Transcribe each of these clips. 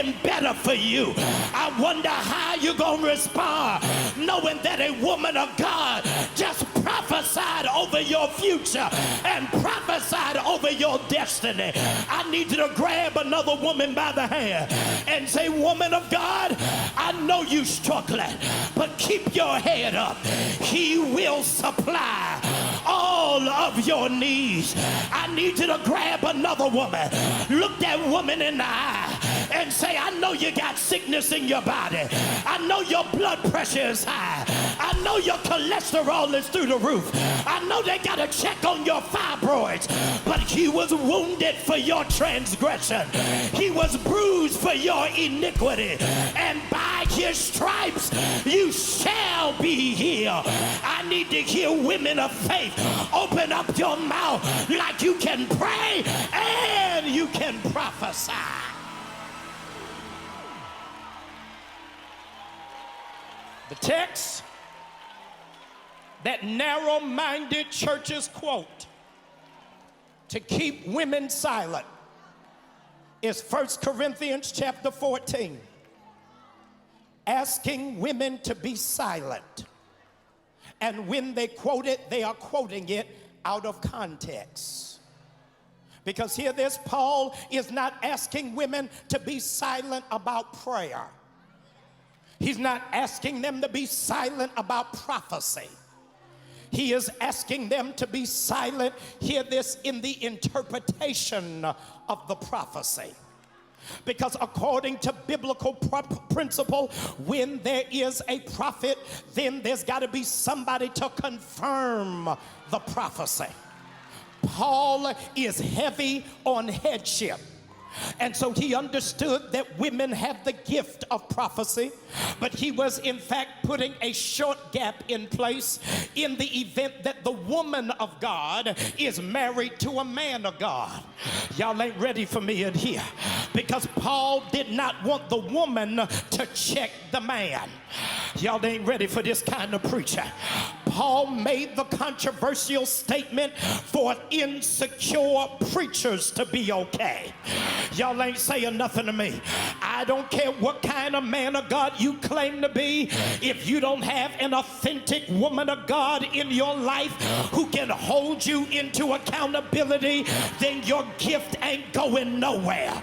something better for you. I wonder how you're going to respond knowing that a woman of God just prophesied over your future and prophesied over your destiny. I need you to grab another woman by the hand and say, woman of God, I know you're struggling, but keep your head up. He will supply all of your needs. I need you to grab another woman, look that woman in the eye and say, I know you got sickness in your body. I know your blood pressure is high. I know your cholesterol is through the roof. I know they got to check on your fibroids, but he was wounded for your transgression. He was bruised for your iniquity, and by his stripes you shall be healed. I need to hear women of faith open up your mouth like you can pray and you can prophesy. The text that narrow-minded churches quote to keep women silent is 1 Corinthians chapter 14, asking women to be silent. And when they quote it, they are quoting it out of context. Because here this Paul is not asking women to be silent about prayer. He's not asking them to be silent about prophecy. He is asking them to be silent, hear this, in the interpretation of the prophecy. Because according to biblical principle, when there is a prophet, then there's got to be somebody to confirm the prophecy. Paul is heavy on headship. And so he understood that women have the gift of prophecy, but he was in fact putting a short gap in place in the event that the woman of God is married to a man of God. Y'all ain't ready for me in here, because Paul did not want the woman to check the man. Y'all ain't ready for this kind of preacher. Paul made the controversial statement for insecure preachers to be okay. Y'all ain't saying nothing to me. I don't care what kind of man of God you claim to be. If you don't have an authentic woman of God in your life who can hold you into accountability, then your gift ain't going nowhere.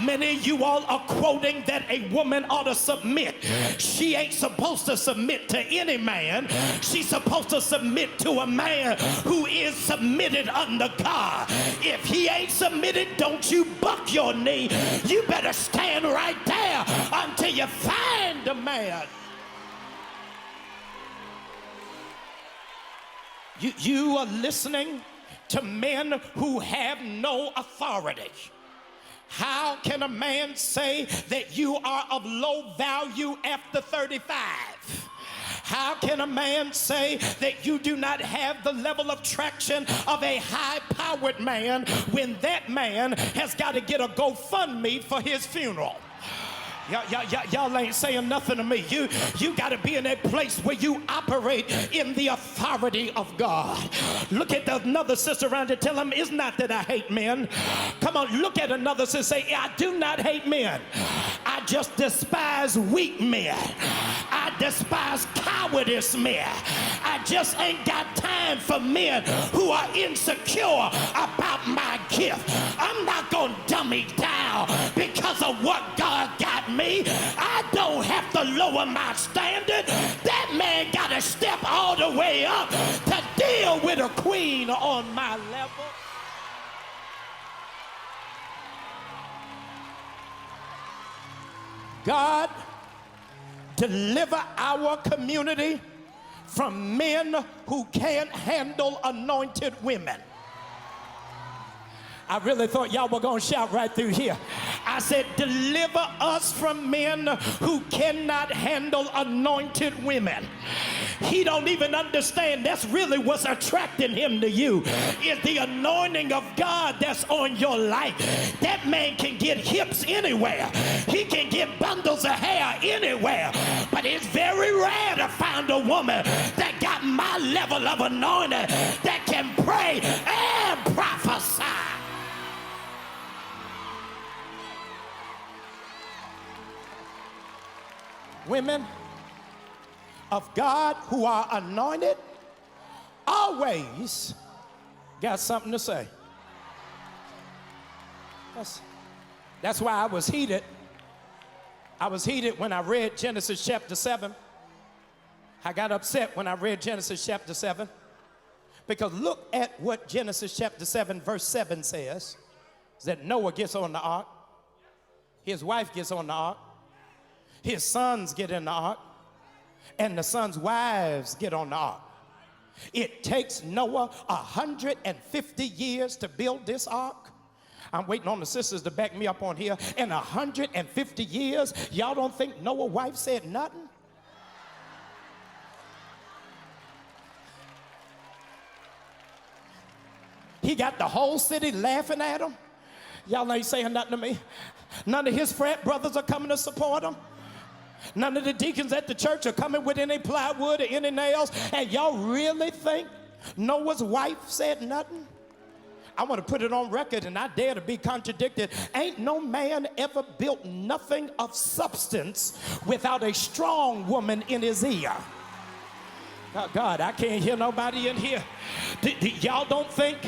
Many of you all are quoting that a woman ought to submit. She ain't supposed to submit to any man. She's supposed to submit to a man who is submitted under God. If he ain't submitted, don't you buck your knee. You better stand right there until you find a man. You are listening to men who have no authority. How can a man say that you are of low value after 35? How can a man say that you do not have the level of traction of a high-powered man when that man has got to get a GoFundMe for his funeral? Y'all ain't saying nothing to me. You got to be in a place where you operate in the authority of God. Look at another sister around and tell them, it's not that I hate men. Come on, look at another sister, say, I do not hate men. I just despise weak men. I despise cowardice men. I just ain't got time for men who are insecure about my gift. I'm not going to dummy down because of what God got me. I don't have to lower my standard. That man got to step all the way up to deal with a queen on my level. God, deliver our community from men who can't handle anointed women. I really thought y'all were going to shout right through here. I said, deliver us from men who cannot handle anointed women. He don't even understand that's really what's attracting him to you, is the anointing of God that's on your life. That man can get hips anywhere. He can get bundles of hair anywhere. But it's very rare to find a woman that got my level of anointing that can pray and prophesy. women of God who are anointed always got something to say. That's why I was heated. I was heated when I read Genesis chapter 7. I got upset when I read Genesis chapter 7. Because look at what Genesis chapter 7 verse 7 says. That Noah gets on the ark. His wife gets on the ark. His sons get in the ark. And the sons' wives get on the ark. It takes Noah 150 years to build this ark. I'm waiting on the sisters to back me up on here. In 150 years, y'all don't think Noah's wife said nothing? He got the whole city laughing at him. Y'all ain't saying nothing to me. None of his frat brothers are coming to support him. None of the deacons at the church are coming with any plywood or any nails. And y'all really think Noah's wife said nothing? I want to put it on record, and I dare to be contradicted. Ain't no man ever built nothing of substance without a strong woman in his ear. Oh God, I can't hear nobody in here. Y'all don't think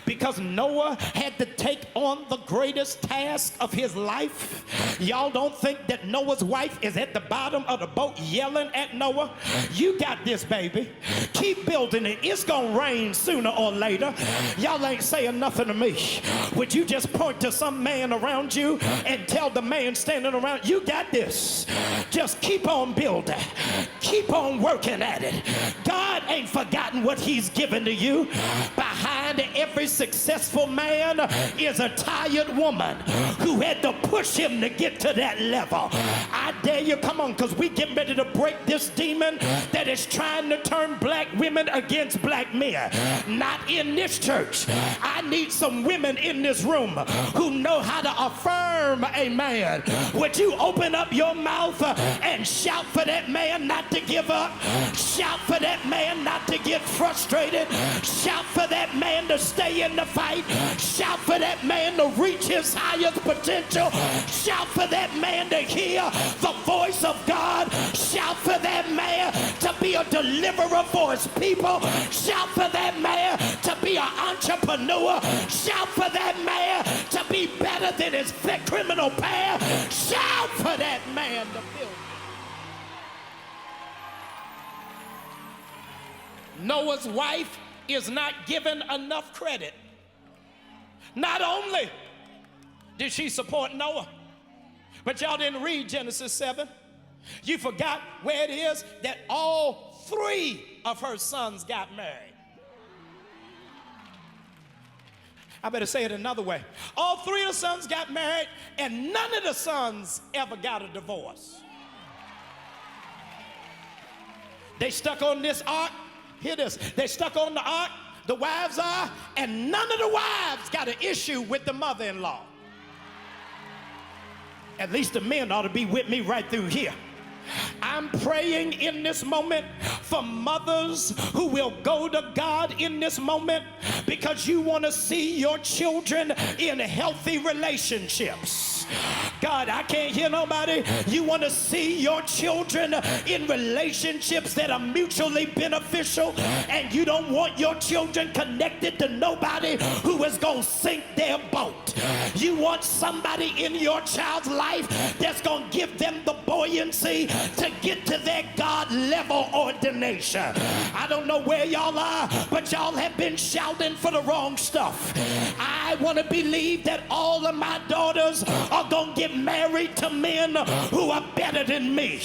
because Noah had to take on the greatest task of his life, y'all don't think that Noah's wife is at the bottom of the boat yelling at Noah? You got this, baby. Keep building it. It's gonna rain sooner or later. Y'all ain't saying nothing to me. Would you just point to some man around you and tell the man standing around, you got this. Just keep on building. Keep on working at it. God ain't forgotten what he's given to you. Behind every successful man is a tired woman who had to push him to get to that level. I dare you, come on, because we getting ready to break this demon that is trying to turn black women against black men. Not in this church. I need some women in this room who know how to affirm a man. Would you open up your mouth and shout for that man not to give up? Shout for that man not to get frustrated. Shout for that man to stay in the fight. Shout for that man to reach his highest potential. Shout for that man to hear the voice of God. Shout for that man to be a deliverer for his people. Shout for that man to be an entrepreneur. Shout for that man to be better than his criminal past. Shout for that man to build. Noah's wife is not given enough credit. Not only did she support Noah, but y'all didn't read Genesis 7. You forgot where it is that all three of her sons got married. I better say it another way. All three of the sons got married, and none of the sons ever got a divorce. They stuck on this ark. Hear this. They stuck on the ark, the wives are, and none of the wives got an issue with the mother-in-law. At least the men ought to be with me right through here. I'm praying in this moment for mothers who will go to God in this moment because you want to see your children in healthy relationships. God, I can't hear nobody. You want to see your children in relationships that are mutually beneficial, and you don't want your children connected to nobody who is going to sink their boat. You want somebody in your child's life that's going to give them the buoyancy to get to their God level ordination. I don't know where y'all are, but y'all have been shouting for the wrong stuff. I want to believe that all of my daughters are going to get married to men who are better than me,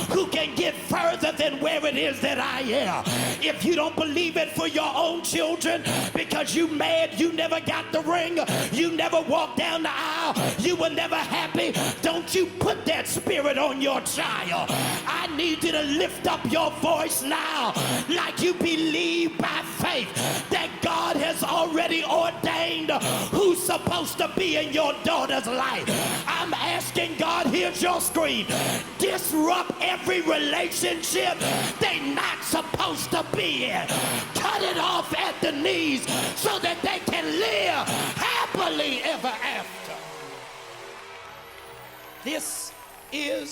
who can get further than where it is that I am. If you don't believe it for your own children because you mad you never got the ring, you never walked down the aisle, you were never happy, don't you put that spirit on your child. I need you to lift up your voice now like you believe by faith that God has already ordained who's supposed to be in your daughter's life. I'm asking God, here's your scream. Disrupt every relationship they're not supposed to be in. Cut it off at the knees so that they can live happily ever after. This is